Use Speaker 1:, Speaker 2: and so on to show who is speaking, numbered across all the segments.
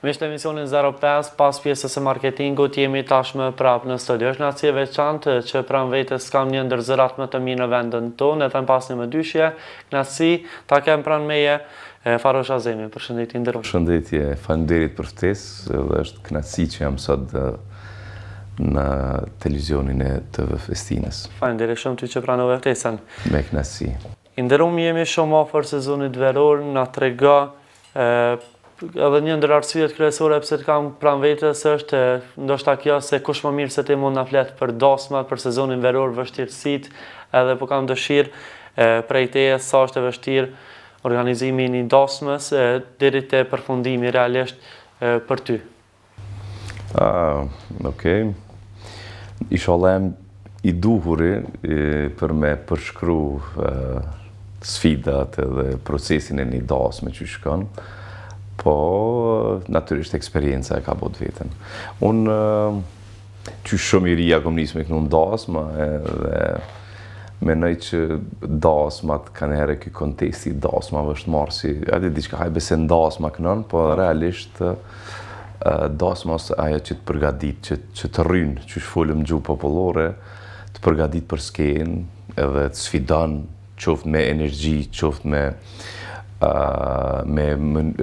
Speaker 1: Misht emisionin 05, pas pjesës e marketingut, jemi tashmë prapë në studio. Është nga si veçantë që pranë vetës kam një ndër zërat më të mirë në vendin tonë, e thënë pas një më dyshje, nga si ta kem pranë meje Farosh Azemi. Përshëndetje nderuar.
Speaker 2: Përshëndetje, faleminderit për ftesë, dhe është kënaqësi që jam sot në televizionin e TV Festinës.
Speaker 1: Faleminderit shumë ty që pranove ftesën.
Speaker 2: Me kënaqësi.
Speaker 1: I nderuar, jemi shumë afër sezonit veror, na trego edhe një ndër arsyet kryesore pse të kam pranë vetës është ndoshta kjo se kush më mirë se ti mund na flet për dasmat, për sezonin veror, vështirësitë, edhe po kam dëshirë prej teje sa është e vështirë organizimi i një dasmës deri te përfundimi realisht për ty.
Speaker 2: Okej. Inshallah i duhuri për me përshkru sfidat edhe procesin e një dasme që shkon, po natyrisht eksperienca e ka bot vetën. Unë që shumë i rria kom nisë me kënu në dasma edhe menoj që dasmat kanë herë këj kontesti dasmave është marë si, edhe diçka hajbe se në dasma kënon, po realisht dasma është ajo që të përgadit, që të rrynë, që shfolëm gjuhë popullore, të përgadit për skenë, edhe të sfidan, qoftë me energji, qoftë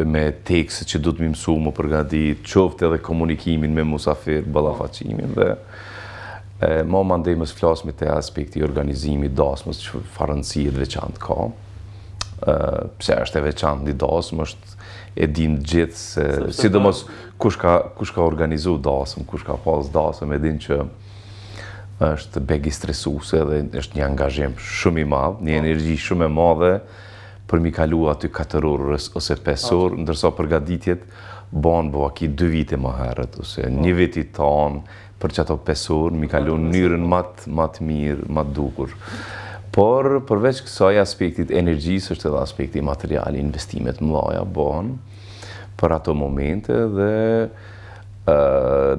Speaker 2: me tekste që du të më mësu më përgadit, qoftë edhe komunikimin me musafir, ballafaqimin dhe ma mandej më s'flasmi të aspekti organizimi dasmës që farënësijet veçantë ka. Pse është e veçantë një dasmë, është e dim gjithë se, sidomos kush ka organizu dasmë, kush ka pas dasmë, e din që është beg i stresuse dhe është një angazhim shumë i madh, një energji shumë e madhe për mi kalu aty 4 orë ose 5 orë, ndërsa përgatitjet banë aki 2 vite më herët, ose 1 vit i tanë për që ato 5 orë, mi kalu në njërën më të mirë, më të dukur. Por përveç kësaj aspektit energjisë është edhe aspekti materiali, investimet mëdha banë për ato momente dhe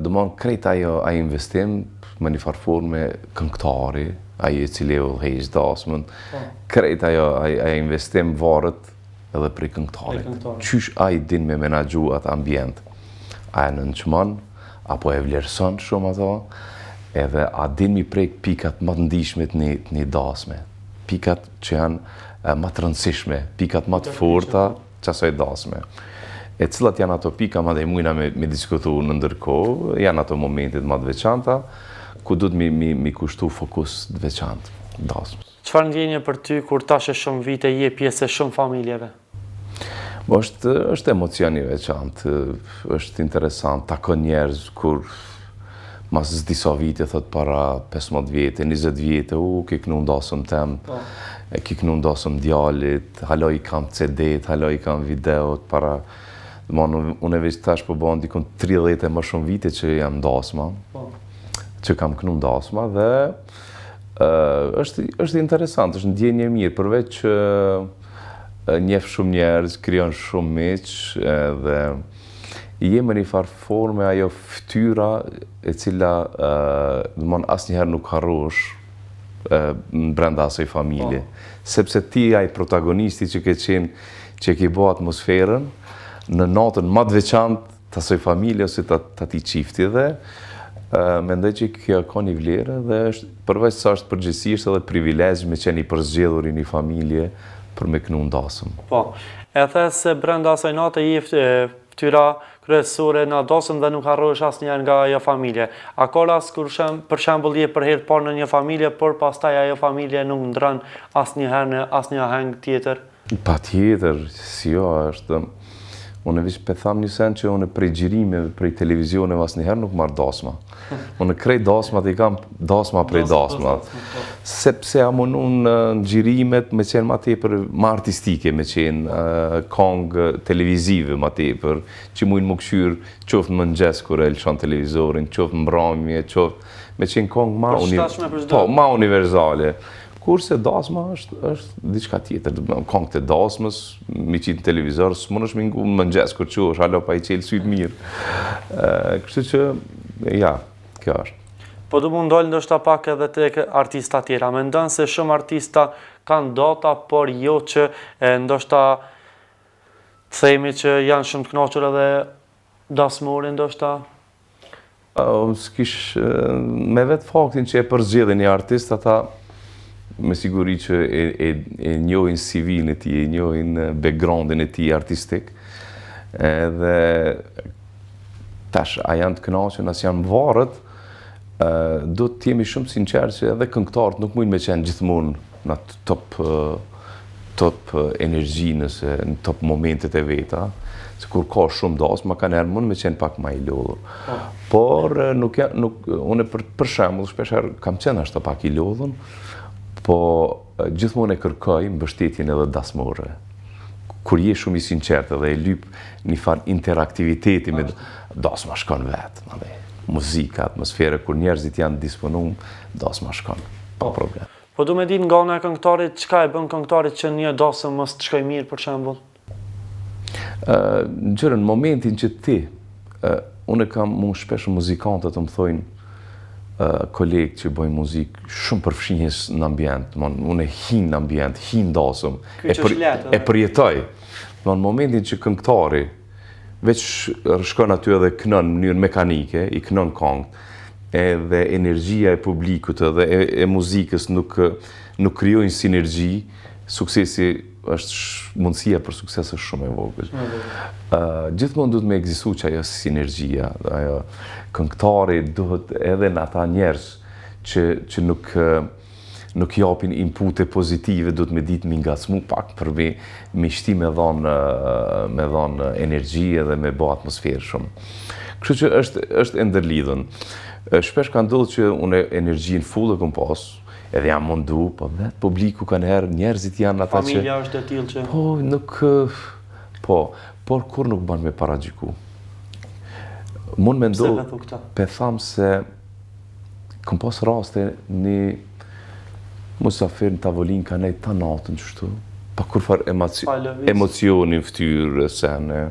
Speaker 2: dëmonë krejt ajo investim më një farforme këngëtari, ajo i cili e udhëheq dasmën, krejt ajo investim varet edhe prej këngëtarit. Qysh ai din me menaxhu atë ambient? A e nënçmon apo e vlerëson shumë ato? Edhe a din mi prek pikat më të ndihshme të një dasme, pikat që janë më të rëndësishme, pikat më të forta që asaj dasme. E cilat janë ato pika, madje mujna me diskutu në ndërkohë, janë ato momentet më të veçanta, ku du të mi kushtu fokus të veçantë dasmës.
Speaker 1: Çfarë ndjenje për ty kur tash e shumë vite je pjesë e shumë familjeve?
Speaker 2: Është emocion i veçantë, është interesant, takon njerëz kur mas disa vite, thot para 15 vjetë, 20 vjetë, ki kënu ndasëm tem, ki kënu ndasëm djallit, hala i kam CD-t, hala i kam videot, para, unë e veç tash po bëhen dikon 30 e më shumë vite që jam ndasma, që kam kënu ndasma, dhe është interesant, është ndjenje mirë, përveç që njeh shumë njerëz, krijon shumë miq, dhe jemi në një farë forme ajo fytyra e cila asnjëherë nuk harrosh brenda asaj familje. Sepse ti ai protagonisti që ke qenë, që ke bë atmosferën në natën më të veçantë të asaj familje ose të atij çifti dhe mendoj që kjo ka një vlerë dhe është përveç sa është përgjithsisht edhe privilegj me qenë i përzgjedhur i një familje për me kënu ndasëm.
Speaker 1: Po, e the se brenda asaj nate je fytyra kryesore në dasëm dhe nuk harrohesh asnjëherë nga ajo familje. A ka rast kur për shembull je për herë të parë në një familje, por pastaj ajo familje nuk ndron asnjëherë në asnjë aheng tjetër?
Speaker 2: Patjetër, si jo është. Unë veç pe tham një sen që unë prej xhirimeve, prej televizioneve asnjëherë nuk marr dasma. Unë krejt dasmat i kam dasma prej dasmat. Sepse jam unë në xhirimet me qenë ma tepër ma artistike, me qenë kongë televizive ma tepër, që mujnë më këshyr qoftë më mëngjes kur e lëshon televizorin, qoftë mbrëmje, qoftë me qenë kongë ma universale. Kurse dasma është diçka tjetër. Kongët e dasmës, mi qitë në televizor, së mund është me ngu mëngjes kur qosh, halo pa i qelë sytë mirë. Kështu që, ja, kjo është.
Speaker 1: Po du mund dollë ndoshta pak edhe tek artista tjera. Mendon se shumë artista kanë data, por jo që ndoshta themi që janë shumë të kënaqur edhe dasmore ndoshta?
Speaker 2: S'kish, me vetë faktin që e përzgjedhin një artist, ata me siguri që e njohin CV-n e tij, e njohin background-in e tij artistik. Edhe tash, a janë të kënaqur, as janë varët, do të jemi shumë sinqertë që edhe këngëtarët nuk mundin me qenë gjithmonë në top energji nëse në top momentet e veta. Se kur ka shumë dasma, ka njerë mund me qenë pak ma i lodhur. Por unë për shembull shpeshherë kam qenë ashtu pak i lodhur, po gjithmonë e kërkoj mbështetjen edhe dasmore. Kur je shumë i sinqertë dhe e lyp një farë interaktiviteti me dasma shkon vetë. Muzika, atmosfera, kur njerëzit janë disponuar, dasma shkon, pa problem.
Speaker 1: Po du me ditë nga ana e këngëtarit, çka e bën këngëtarit që një dasëm mos të shkojë mirë, për shembull?
Speaker 2: Në momentin që ti, unë kam shpesh muzikantët të më thojnë, kolegë që bëjnë muzikë shumë përfshinjes në ambient, unë e hinë në ambient, hinë dasëm, e përjetoj. Në momentin që këngëtari veç shkon aty edhe kënon në mënyrë mekanike, i kënon këngët, edhe energjia e publikut edhe e muzikës nuk krijojnë sinergji, suksesi është mundësia për sukses është shumë e vogël. Gjithmonë duhet me ekzistu që ajo sinergjia, ajo këngëtari duhet edhe në ata njerëz që nuk japin inpute pozitive, duhet me ditë mi ngacmu pak për me shti me dhonë energji edhe me bë atmosferë shumë. Kështu që është e ndërlidhën. Shpesh ka ndodhur që unë energjin full e kom pas, edhe jam mundu, po vetë publiku kanë herë, njerëzit janë ata që...
Speaker 1: Familja është e tillë që...
Speaker 2: Po, nuk... Po, por kur nuk ban me paragjyku. Mund me ndohë...
Speaker 1: Pse vethu këta?
Speaker 2: Pe thamë se... Kom pas raste një... Musafir në tavolin ka nejtë ta natën qështu. Pa kur farë emocionin ftyrë, sene,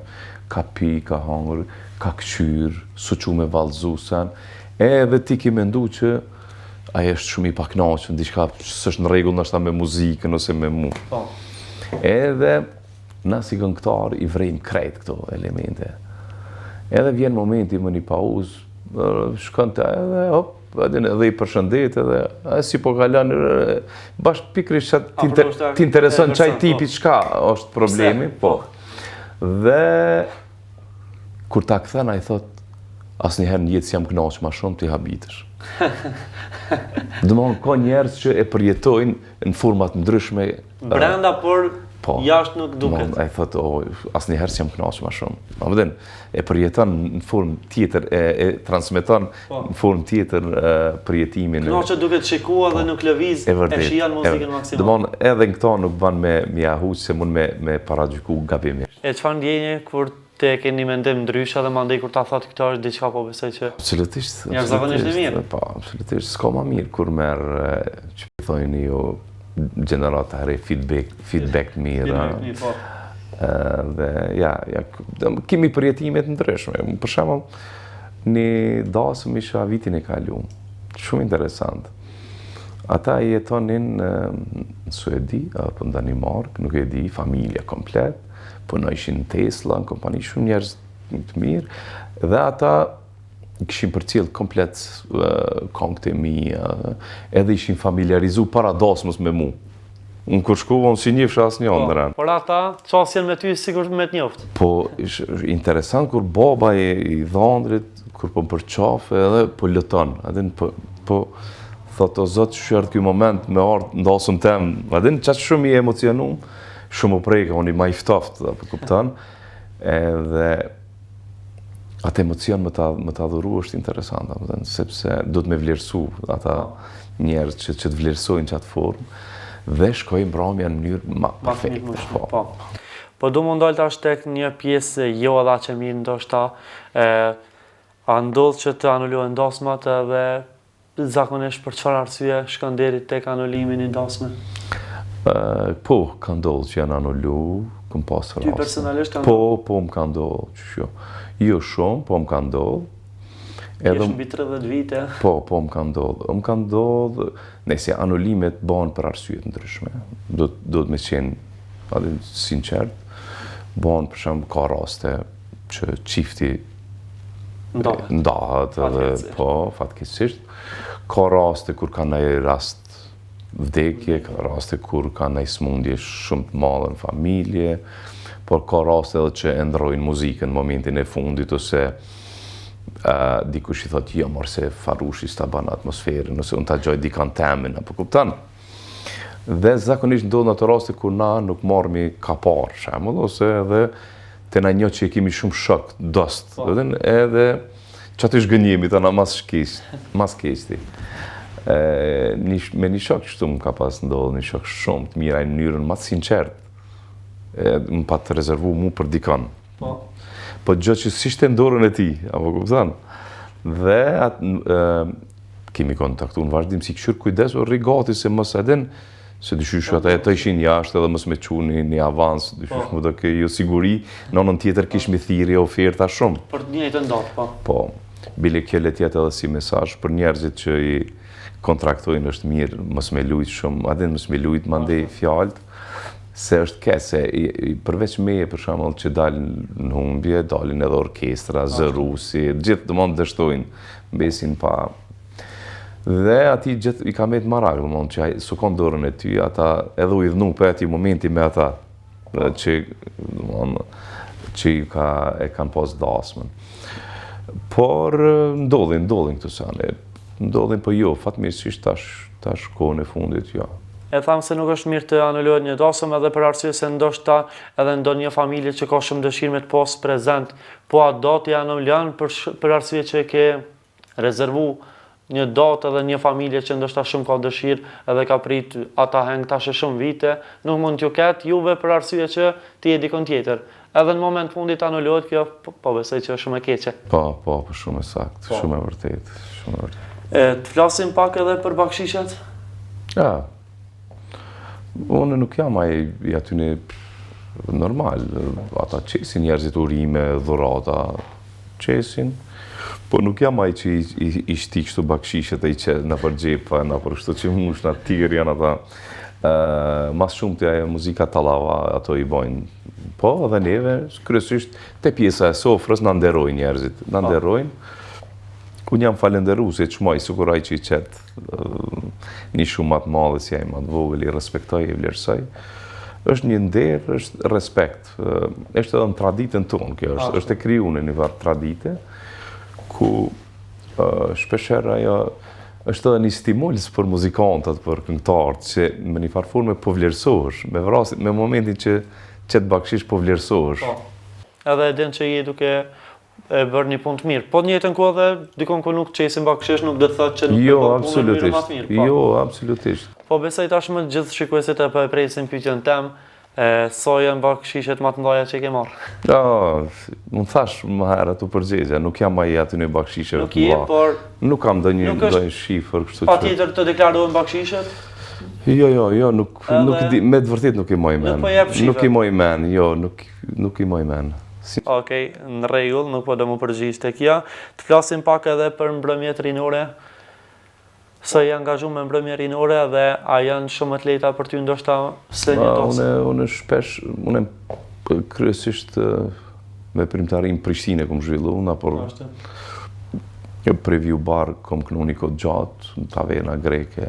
Speaker 2: ka pi, ka hangër, ka këqyrë, suqu me valzu, sene. Edhe ti ki mendu që aje është shumë i paknaqën, diçka s'është në rregull ndoshta me muzikën ose me mu. Edhe na si këngëtar i vrejmë krejt këto elemente. Edhe vjen momenti më një pauzë, shkon të edhe hop, edhe i përshëndet edhe si po kalon bashkë pikërisht që t'intereson çaj tipi çka është problemi, po. Dhe kur ta kthen ai thot asnjëherë në jetë s'jam kënaqur më shumë ti habitesh. Domthon ka njerëz që e përjetojnë në forma të ndryshme
Speaker 1: brenda, por jashtë nuk duket.
Speaker 2: Ai thot asnjëherë s'jam kënaqur më shumë. Domethënë e përjeton në formë tjetër, e transmeton në formë tjetër përjetimin.
Speaker 1: Kënaqë duket shikua dhe nuk lëviz, e shijon muzikën maksimal.
Speaker 2: Domthon edhe në këto nuk ban me jahuq se mund me paragjyku gabimisht.
Speaker 1: E çfarë ndjenje kur te keni mendim ndryshe dhe mandej kur ta thot këtë është diçka po besoj që
Speaker 2: absolutisht
Speaker 1: jashtëzakonisht e mirë.
Speaker 2: Po, absolutisht s'ka më mirë kur merr që thonë ju gjenerat herë feedback mirë. Dhe ja kemi përjetime të ndryshme. Për shembull, një dasëm isha vitin e kaluar. Shumë interesant. Ata jetonin në Suedi apo në Danimark, nuk e di, familja komplet. Punojshin Tesla, në kompani shumë njerëz të mirë, dhe ata kishin përcjell komplet këngët e mia, edhe ishin familiarizu para dasmës me mu. Unë kur shkuva, unë si njefsha asnjëon ndërën.
Speaker 1: Por ata qasjen me ty sigur me të njoftë.
Speaker 2: Po, interesant kur baba i dhëndrit, kur po më përqafe edhe po lëton. Po, thot o zot që erdhi ky moment me ardh ndasëm tem, edhe çaq shumë i emocionum. Shumë u prejka, unë i ma i ftoft, apo kupton, edhe atë emocion më ta dhuru është interesant, sepse do të me vlerësu ata njerëz që të vlerësojnë që atë formë, dhe shkojnë mbrëmja në mënyrë ma perfekte.
Speaker 1: Po du më ndollë tash tek një pjesë jo edhe që mirë ndoshta, a ndodh që të anullohen dasmat edhe zakonisht për çfarë arsye shkon deri tek anullimi i dasme?
Speaker 2: Po, ka ndodhë që janë anullu, këm pasë rast.
Speaker 1: Ty personalisht ka
Speaker 2: ndodhë? Po, më ka ndodhë, që jo shumë, po më ka ndodhë.
Speaker 1: Jesh mbi 30 vite?
Speaker 2: Po, më ka ndodhë. Më ka ndodhë, nëse anullimet bëhen për arsyet ndryshme. Do të me qenë sinqert, bëhen për shembull ka raste që çifti Ndahet edhe po, fatkeqësisht. Ka raste kur ka ndonjë rast vdekje, ka raste kur ka ndonjë smundje shumë të madhe në familje, por ka raste edhe që e ndrojnë muzikën në momentin e fundit ose dikush i thotë jo, mor se Farushi s'ta ban atmosferën, ose unë ta gjoj dikan temin, apo kupton? Dhe zakonisht ndodhin ato raste kur na nuk marrmi kapar, shembull, ose edhe te na një që i kemi shumë shok, dost, edhe që aty shgënjemi, të na mas keshti. Me një shok që më ka pas ndodhë, një shok shumë të mira, në mënyrën mas sinqert, më pa të rezervu mu për dikan. Po gjë që s'ishte ndorën e ti, apo kupton? Dhe kemi kontaktu në vazhdim si këshur kujdes o rigati se mos edhin, se dyshysh ata të ishin jashtë edhe mos me quni një avans, dyshysh më do ke jo siguri, në anën tjetër kish me thirrje oferta shumë.
Speaker 1: Për të njëjtën datë, po.
Speaker 2: Po, bile kjo le tjetë edhe si mesazh për njerëzit që i kontraktojnë është mirë, mos me lujt shumë, adin mos me lujt, mandej fjalët, se është kese, përveç meje për shembull që dalin në humbje, dalin edhe orkestra, zërusi, gjithë do mund dështojnë, mbesin pa. Dhe ati gjithë i ka me të marak, që su konë dorën e ty, ata edhe u idhnu për ati momenti me ata që e kanë pas dasmën. Por ndodhin këtu sane, ndodhin për jo, fatmirësisht tash kohën e fundit, jo.
Speaker 1: E thamë se nuk është mirë të anulohet një dasëm edhe për arsye se ndoshta edhe ndonjë familje që ka shumë dëshirë me të pas prezent, po atë datë ja anulon për arsye që e ke rezervu një datë edhe një familje që ndoshta shumë ka dëshirë edhe ka prit ata heng tash shumë vite, nuk mund t'ju ketë juve për arsye që ti je dikon tjetër. Edhe në moment fundit anulohet kjo, po besoj që është shumë e keqe.
Speaker 2: Po, shumë e saktë, shumë e vërtet.
Speaker 1: Të flasim pak edhe për bakshishet?
Speaker 2: Ja, unë nuk jam i atyne normal, ata qesin njerëzit urime, dhurata, qesin. Po nuk jam ai që i shti kështu bakshishet e i që në përgjepa, në për kështu që mush në tirë janë ata. Mas shumë të muzika talava ato i bojnë. Po, edhe neve, kryesisht, te pjesa e sofrës në nderojnë njerëzit. Në nderojnë. Unë jam falenderu se qmoj, sukur ai që i qetë një shumë matë madhe si ai matë vogël, i respektoj, i vlerësoj. është një nder, është respekt. Është edhe në traditën tonë kjo, është e kriju në një varë tradite, ku shpesher ajo është edhe një stimulës për muzikantët, për këngëtarët, që me një farforme po vlerësohesh, me momentin që të bakshish po vlerësohesh.
Speaker 1: Edhe e din që je duke e bërë një punë të mirë. Po në jetën ku edhe dikon ku nuk qesin bakshish, nuk dhe të thëtë që nuk e bërë punë në mirë matë mirë.
Speaker 2: Jo, absolutisht.
Speaker 1: Po besoj tashmë gjithë shikuesit e po e presin pyetjen tem, sa janë bakshishet më të mëdha që ke marrë?
Speaker 2: Ja, më thash më herët u përgjigja, nuk jam ai aty në bakshisheve të mëdha.
Speaker 1: Por
Speaker 2: nuk kam ndonjë shifër kështu që.
Speaker 1: Patjetër të deklarohen bakshishet?
Speaker 2: Jo, nuk di, me të vërtet nuk i moj men. Nuk i moj men, jo, nuk i moj men.
Speaker 1: Okej, në rregull, nuk po do më përgjigj tek kjo. Të flasim pak edhe për mbrëmjet rinore. Sa i angazhu me mbrëmje rinore dhe a janë shumë atleta për ty ndoshta se një tosë?
Speaker 2: Unë shpesh, unë kryesisht me primtarin Prishtinë kom zhvillu, por preview bar kom kënu një kohë gjatë, në taverna greke,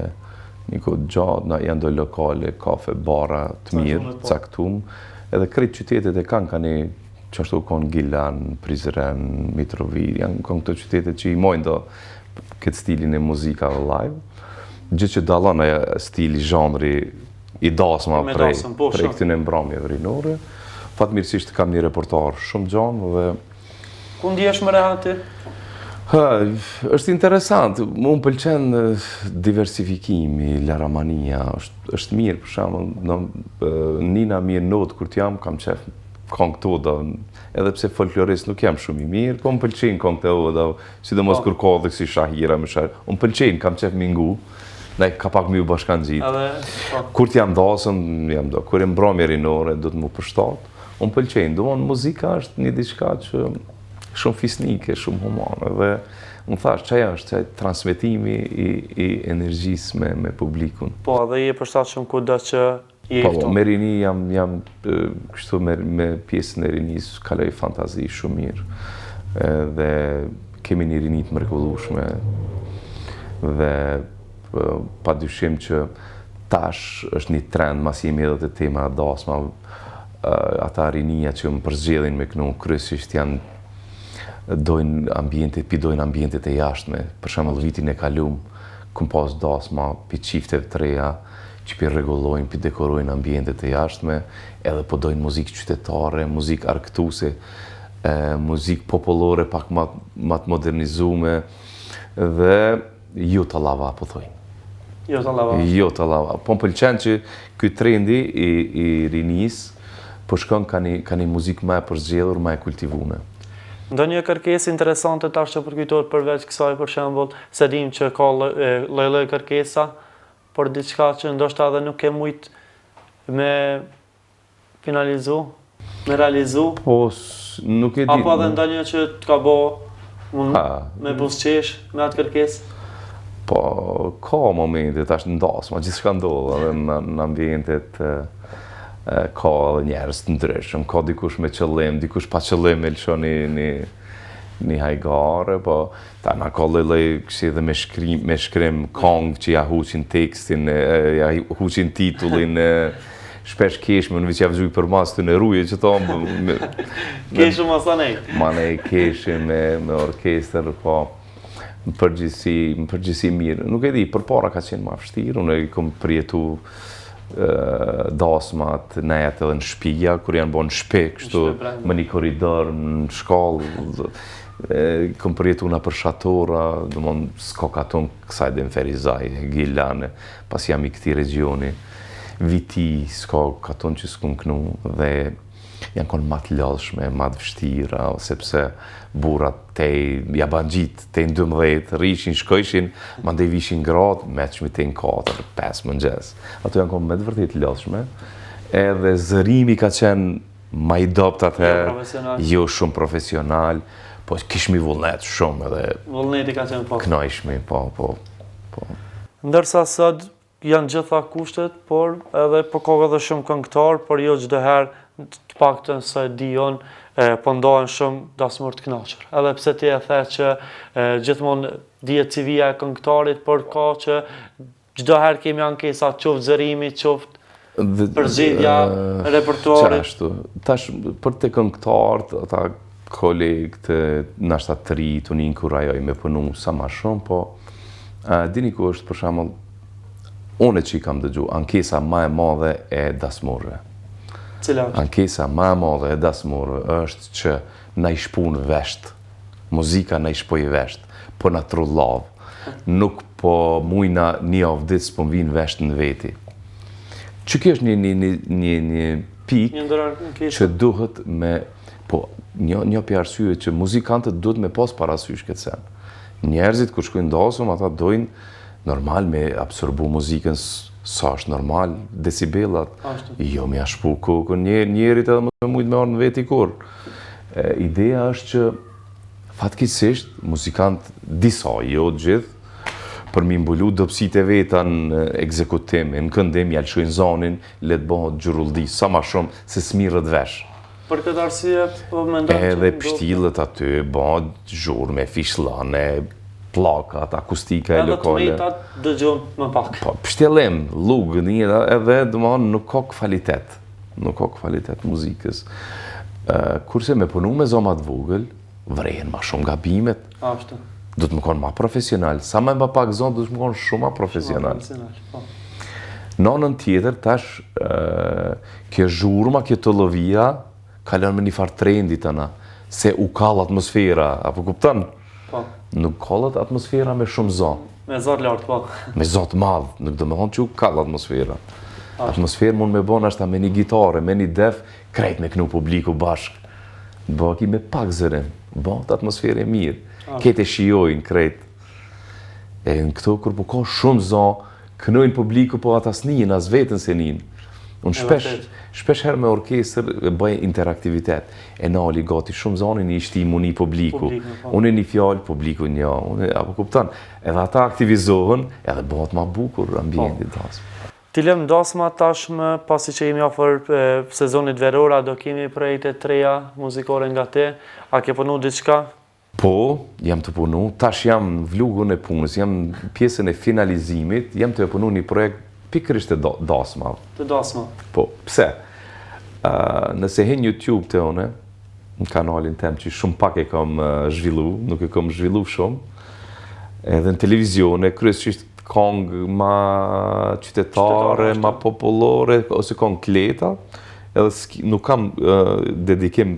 Speaker 2: një kohë gjatë, janë do lokale, kafe, bara të mirë, caktum, edhe krejt qytetet e kanë një që ashtu konë Gilan, Prizren, Mitrovic, janë konë këto qytetet që i mojnë do këtë stilin e muzikave live. Gjithë që dalon e stili, zhanri, i dasma prej këtyn e mbramjeve rinore. Fatmirësisht kam një reportar shumë gjanë dhe...
Speaker 1: Ku ndihesh më rehat ti?
Speaker 2: Është interesant, më pëlqen diversifikimi, laramania, është mirë, për shembull, Nina mirë not kur t'jam, kam qef këngë të oda, edhe pse folklorist nuk jam shumë i mirë, po më pëlqejnë këngë të oda, sidomos kur ka dhe kësi shahira më shahira, më pëlqejnë, kam qef mingu, ne ka pak mi u bashkan gjitë. Kur t'jam dasëm, kur e mbrëmje rinore, do të mu përshtat, më pëlqejnë, do më muzika është një diçka që shumë fisnike, shumë humane, dhe më thash, që aja është transmetimi i energjisë me publikun.
Speaker 1: Po, edhe je përshtat shumë kudo që
Speaker 2: Po, me rini jam kështu me pjesën e rinis, kaloj fantazi shumë mirë. Dhe kemi një rini të mrekullueshme dhe pa dyshim që tash është një trend mas jemi edhe të tema dasma, ata rinia që më përzgjedhin me kënu kryesisht dojnë ambientet e jashtme. Për shembull vitin e kalum kom pas dasma pi çifteve të reja që pi rregullojnë, pi dekorojnë ambientet e jashtme, edhe po dojnë muzikë qytetare, muzikë argëtuese, muzikë popullore pak më të modernizume dhe jo të lava po thojnë.
Speaker 1: Jo të lava.
Speaker 2: Jo të lava. Po më pëlqen që ky trendi i rinis po shkon ka një muzikë më e përzgjedhur, më e kultivuar.
Speaker 1: Ndonjë kërkesë interesante tash që përkujtohet përveç kësaj, për shembull, se dim që ka lloj kërkesa, por diçka që ndoshta edhe nuk e mujt me finalizu, me realizu.
Speaker 2: Po nuk e di.
Speaker 1: Apo edhe ndonjë që të ka bo me buzëqesh me atë kërkesë.
Speaker 2: Po ka momente tash ndasma, gjithçka ndodh edhe në ambientet ka edhe njerëz të ndryshëm, ka dikush me qëllim, dikush pa qëllim e lëshon një hajgare, po ta na ka lloj kështu edhe me shkrim kong që ja huqin tekstin, ja huqin titullin, shpesh kesh më në vëqja vëzhuj për mas të në ruje që tonë...
Speaker 1: Keshë më sanej?
Speaker 2: Ma ne keshi me orkester, po më përgjithsi mirë. Nuk e di, për para ka qenë ma vështirë, unë e kom përjetu dasmat nejet edhe në shtëpia, kur janë bo në shtëpi, kështu më një korridor në shkallë, kom përjetu nga për shatora, domon s'ka katon kësaj dhe në Ferizaj, Gilane, pas jam i këti regioni, Viti, s'ka katon që s'kum kënu, dhe janë konë ma të lodhshme, ma të vështira, sepse burat tej jabangjit, tej në 12, rrishin, shkojshin, ma ndej vishin grad, me të shmi tej në 4, 5 mëngjes. Ato janë konë me të vërtet lodhshme, edhe zërimi ka qenë ma i dopt atëherë, jo shumë profesional, po kishmi vullnet shumë edhe...
Speaker 1: Vullneti ka qenë po.
Speaker 2: Knajshmi, po.
Speaker 1: Ndërsa sot janë gjitha kushtet, por edhe po ka edhe shumë këngëtar, por jo çdo herë të paktën se dijon, po ndohen shumë dasmur të kënaqur. Edhe pse ti e the që gjithmonë dihet CV-ja e këngëtarit, por ka që çdo herë kemi ankesa, qoftë zërimi, qoftë përzgjedhja, repertuari.
Speaker 2: Tash për të këngëtarët, ata kolegët nashta të ri, të një inkurajoj me punu sa ma shumë, po dini ku është për shembull, unë që i kam dëgju, ankesa ma e madhe e dasmurve. Ankesa ma e madhe e dasmurve është që na i shpun vesht, muzika na i shpoj vesht, po na trullav, nuk po mujna një avdit s'po m'vin vesht në veti. Që kjo është një pik që duhet me, po një për arsye që muzikantët duhet me pas parasysh këtë sen. Njerëzit kur shkojnë dasëm, ata dojnë normal me absorbu muzikën sa është normal, decibellat, jo me ashpu kokën, njerit edhe më mujtë me orë në veti kur. Ideja është që fatkisisht muzikant disa, jo gjithë, për mi mbulu dopsit e veta në ekzekutim, në këndim, jalëshojnë zonin, le të bëhet gjurulldi, sa ma shumë se s'mirët vesh.
Speaker 1: Për këtë arsye, po mendoj që...
Speaker 2: Edhe pështilët aty, bëhet zhurme, fishlane, plakat, akustika e lokale.
Speaker 1: Edhe të metat dëgjojnë më pak.
Speaker 2: Po, pështjellim, lugë, edhe dëmonë nuk ka kvalitet. Nuk ka kvalitet muzikës. Kurse me punu me zomat vogël, vrehen ma shumë gabimet.
Speaker 1: Ashtu.
Speaker 2: Do të më konë ma profesional. Sa me mba pak zonë, do të më konë shumë ma profesional. Në anën tjetër, tash, kjo zhurma, kjo të lovia, kalon me një farë trendi të na, se u kallë atmosfera, apo kuptan? Nuk kallët atmosfera me shumë zonë.
Speaker 1: Me zotë lartë, po.
Speaker 2: Me zotë madhë, nuk do me thonë që u kallë atmosfera. Atmosferë mund me bon ashta me një gitare, me një def, krejt me knu publiku bashkë. Bëki me pak zërim, bëtë atmosferë e mirë. Kete shiojnë krejt. E në këto, kur po ka shumë zonë, knojnë publiku po atas njën, as vetën se njën. Unë shpesh herë me orkestër bëj interaktivitet. E nali gati shumë zonin i shtimu një publiku. Unë e një fjallë, publiku një, apo kuptan. Edhe ata aktivizohen, edhe bëhet ma bukur ambientit dasmë.
Speaker 1: Ti lëm dasma tashmë, pasi që jemi ofër sezonit veror, do kemi projekte të reja muzikore nga te, a ke punu diçka
Speaker 2: Po, jam të punu, tash jam në vlugun e punës, jam pjesën e finalizimit, jam të punu një projekt pikërisht të dasma.
Speaker 1: Të dasma.
Speaker 2: Po, pse? Nëse hen YouTube të one, në kanalin tem që shumë pak e kam zhvillu, nuk e kam zhvillu shumë, edhe në televizione, kryesisht këngë ma qytetare, ma popullore, ose këngë kleta, edhe nuk kam dedikim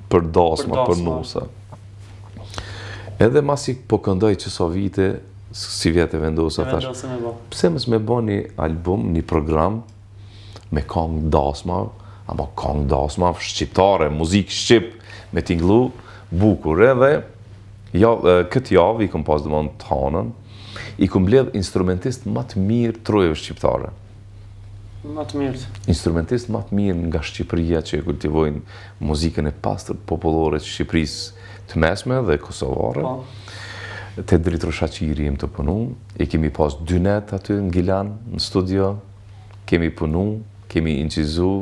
Speaker 2: për dasma, për nusa. Edhe masi po këndoj që so vite, si vjetë e vendosa tash, pse mës me bo një album, një program, me këngë dasma, ama këngë dasma shqiptare, muzikë shqip, me tinglu, bukur edhe, këtë javë i kom pas dëmonë të hanën, i kom bledh instrumentist më të mirë trojeve shqiptare.
Speaker 1: Më të mirë.
Speaker 2: Instrumentist më të mirë nga Shqipëria që e kultivojnë muzikën e pastër popullore të Shqipërisë të mesme dhe kosovare. Te Dritru Shaqiri jem të punu, i kemi pas 2 net aty në Gilan, në studio, kemi punu, kemi incizu,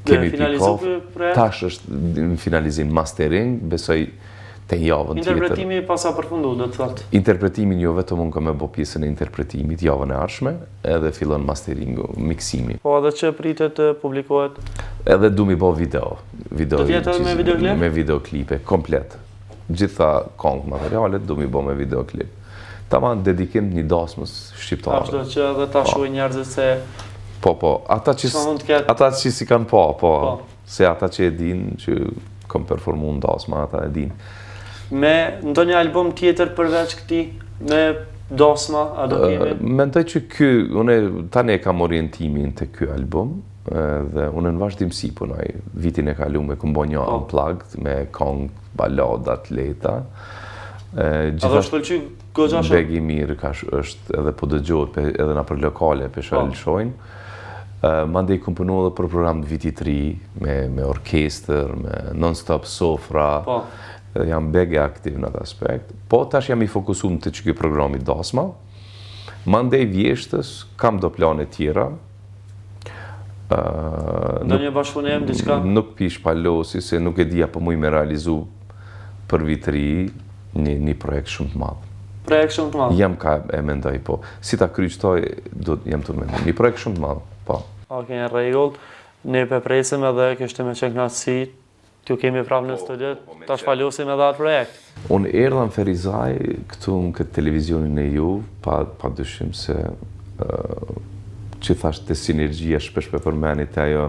Speaker 1: kemi finalizu për projekt?
Speaker 2: Tash është në finalizim mastering, besoj të javën tjetër.
Speaker 1: Interpretimi pasa përfundu, do të thotë?
Speaker 2: Interpretimin jo vetëm unë kam e bo pjesën e interpretimit javën e arshme, edhe fillon masteringu, miksimi.
Speaker 1: Po edhe që pritet të publikohet?
Speaker 2: Edhe du mi bo video.
Speaker 1: Do tjetë edhe me videoklip?
Speaker 2: Me videoklipe, komplet. Gjitha këngë materialet du mi bo me videoklip. Taman dedikim një dasmës shqiptare.
Speaker 1: Ashtu që edhe ta shuaj njerëzit se...
Speaker 2: Po, ata që si kanë po. Se ata që e din, që kom performu në dasma, ata e din.
Speaker 1: Me ndonjë album tjetër përveç këtij me dasma, a do kemi?
Speaker 2: Mendoj që unë tani e kam orientimin të ky album, dhe unë në vazhdimsi punoj. Vitin e kaluar kom bo një unplugged me këngë, balada, leta.
Speaker 1: A do shpëlqy goxha shumë?
Speaker 2: Begi mirë është edhe po dëgjohet edhe na për lokale pesha lëshojnë. Mandej kom punu edhe për program të vitit 3 me orkestër, me non-stop sofra. Jam bege aktiv në atë aspekt. Po, tash jam i fokusum të që kjo programi dasma. Mandej vjeshtës, kam do plane tjera.
Speaker 1: Do një bashkëpunim, diçka?
Speaker 2: Nuk pish palosi, se nuk e dija për muj me realizu për vitri një projekt shumë të madhë.
Speaker 1: Projekt shumë të madhë?
Speaker 2: Jam ka e mendoj, po. Si ta kryqtoj, jam të mendoj. Një projekt shumë të madhë, po.
Speaker 1: Oke, në regull. Ne presim edhe kështë me qenë knatësi, t'ju kemi prapë në studio, ta shpalosim edhe atë projekt.
Speaker 2: Unë erdha në Ferizaj këtu në këtë televizionin e ju, pa dyshim se që thashtë të sinergjia shpesh për përmenit të ajo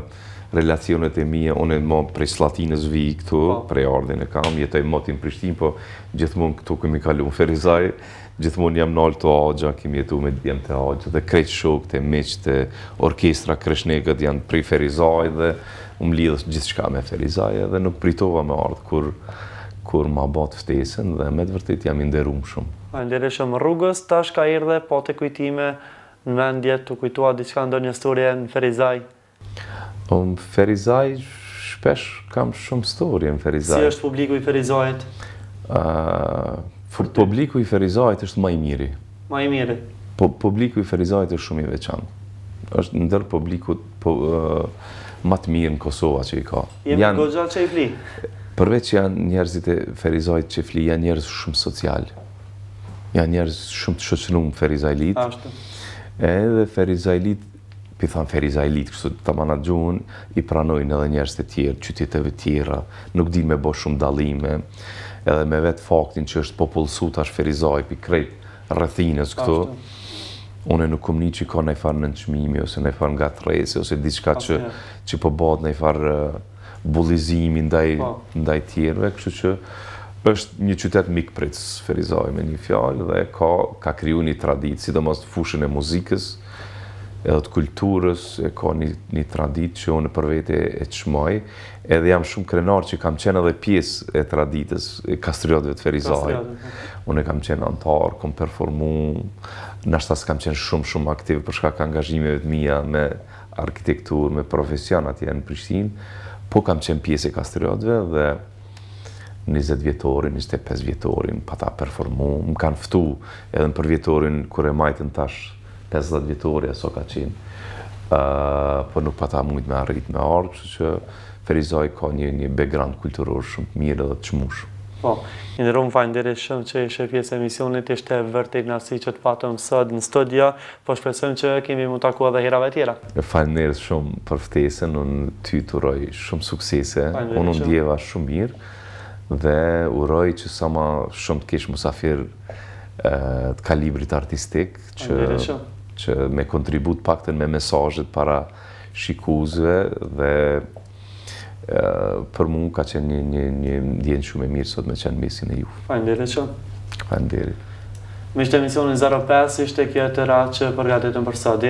Speaker 2: relacionet e mija, unë e mo prej Slatinës vi këtu, prej Ardhin e kam, jetoj motin Prishtin, po gjithmonë këtu kemi kalu në Ferizaj, gjithmonë jam nalë të agja, kemi jetu me djem të agja, dhe krejt shok të meq të orkestra Kreshnegët janë prej Ferizaj dhe më lidhës gjithë shka me Ferizaj dhe nuk pritova me ardhë kur ma bat ftesën dhe me të vërtet jam inderum shumë.
Speaker 1: Nderishëm rrugës, tash ka erdhe po të kujtime në mendje të kujtua diçka ndonjë historie në Ferizaj?
Speaker 2: Ferizaj, shpesh kam shumë storje në Ferizaj.
Speaker 1: Si është publiku i Ferizajt?
Speaker 2: Publiku i Ferizajt është ma i miri.
Speaker 1: Ma i miri?
Speaker 2: Publiku i Ferizajt është shumë i veçantë. është ndër publikut më të mirë në Kosova që i ka.
Speaker 1: Jemi goxha që i fli?
Speaker 2: Përveç janë njerëzit e Ferizajt që fli, janë njerëz shumë social. Janë njerëz shumë të shoqëruar Ferizajlit.
Speaker 1: Ashtu.
Speaker 2: Edhe Ferizajlit, pi thamë Ferizajlit, kështu të manat gjuhën, i pranojnë edhe njerëz të tjerë, qyteteve tjera, nuk din me bo shumë dallime, edhe me vetë faktin që është popullsu tash Ferizaj, pi krejt rrethines këtu. Unë nuk kom një që ka nëjfar nënçmimi, ose nëjfar nga tresi, ose diçka që po bat nëjfar bullizimi ndaj tjerve, kështu që është një qytet mikprit Ferizaj me një fjalë dhe ka kriju një traditë, sidomos të fushën e muzikës edhe të kulturës, ka një traditë që unë për vete e çmoj, edhe jam shumë krenar që kam qenë edhe pjesë e traditës e kastriotëve të Ferizaj. Unë kam qenë antar, kom performu, nashta s'kam qenë shumë aktiv për shkak angazhimeve të mia me arkitekturë, me profesion atje në Prishtinë, po kam qenë pjesë e kastriotëve dhe 20 vjetorin, 25 vjetorin, pa ta performu, më kanë ftu edhe në për vjetorin, kur e majtën tash 50 vjetori, so ka qenë, po nuk pa ta mujt me arrit me ardhë, që Ferizaj ka një background kulturor shumë të mirë edhe të çmush.
Speaker 1: Po, inderuar faleminderit shumë që ishe pjesë e emisionit, ishte vërtet kënaqësi që të patëm sot në studio, po shpresojmë që kemi mund taku edhe herave tjera.
Speaker 2: Faleminderit shumë për ftesën, unë ty të uroj shumë suksese,
Speaker 1: Faleminderit
Speaker 2: unë
Speaker 1: shumë.
Speaker 2: ndjeva shumë mirë dhe uroj që sa më shumë të kesh musafir të kalibrit artistik
Speaker 1: Faleminderit shumë.
Speaker 2: që me kontribut paktën me mesazhet para shikuesve dhe për mua ka qenë një ndjenjë shumë e mirë sot me qenë mesin e ju.
Speaker 1: Faleminderit shumë.
Speaker 2: Faleminderit.
Speaker 1: Miqtë e emisionin 05 ishte kjo të radhë që përgatitëm për sot.